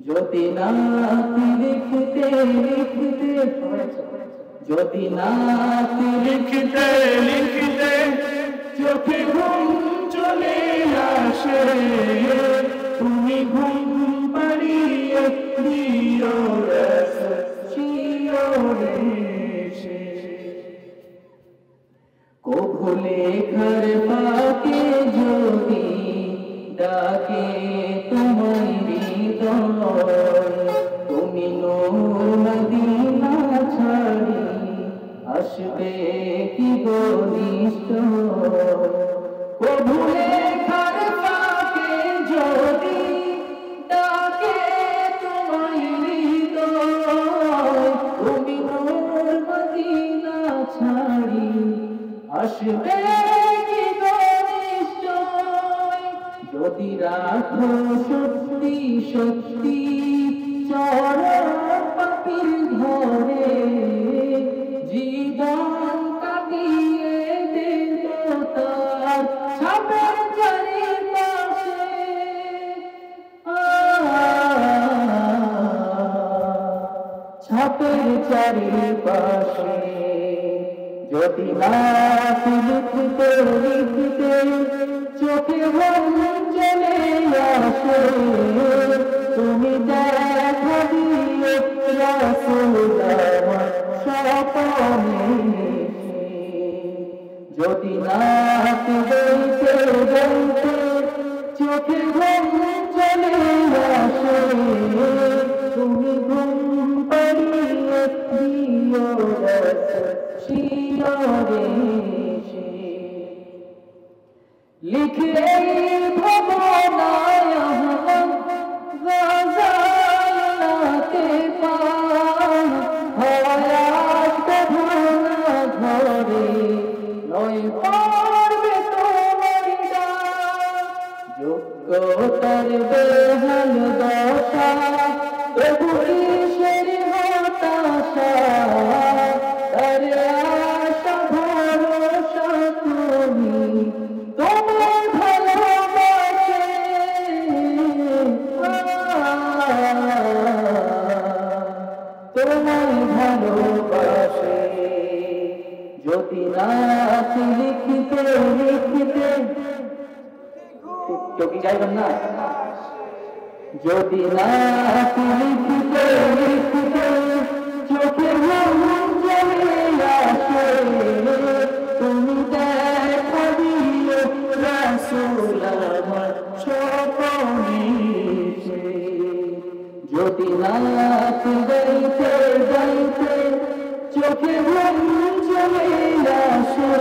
যদি নাতি লিখতে লিখতে যদি নাতি লিখতে লিখতে চোখে ঘুম চলে আসে, তুমি ঘুম পাড়িয়ে দিও শিওরে সে। কভু লেখার ফাঁকে যদি ডাকে তোমায় হৃদয়, তুমি নূর মদিনা ছাড়ি আসবে কি গো নিশ্চয়। কভু লেখার ফাঁকে যদি ডাকে তোমায় হৃদয়, তুমি নূর মদিনা ছাড়ি আসবে কি গো নিশ্চয়। যদি রাখো সত্যি সত্যি চরণ পাপীর ঘরে, জীবন কাটিয়ে দেব তার ছাপের চারিপাশে। ছাপের চারিপাশে যদি নাতি লিখতে লিখতে চোখে ঘুম চলে আসে, তুমি দেখা দিও রাসূল আমার স্বপ্নে। যদি নাতি বলতে বলতে চোখে ঘুম চলে আসে, তুমি ঘুম পাড়িয়ে দিও রাসূল শিওরে সে। লিখে ভবনায় গজালকে পান হয়াস ভবনা ঘরে নয় পড়বে তোমার ডাক। যোগ্যতার বেহাল দশা তবু কিসের হতাশা, তার আশা ভরসা তুমি তোমার ভালোবাসে। তোমার ভালোবাসে যদি নাতি লিখতে লিখতে কেউ কি যাইবেন না। যদি নাতি লিখতে লিখতে চোখে ঘুম চলে আসে, তুমি দেখা দিও রাসূল আমার স্বপ্নে সে। যদি নাতি গাইতে গাইতে চোখে ঘুম চলে আসে,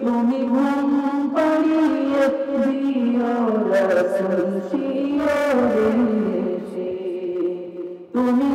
তুমি ঘুম পাড়িয়ে দিও রাসূল শিওরে সে। তুমি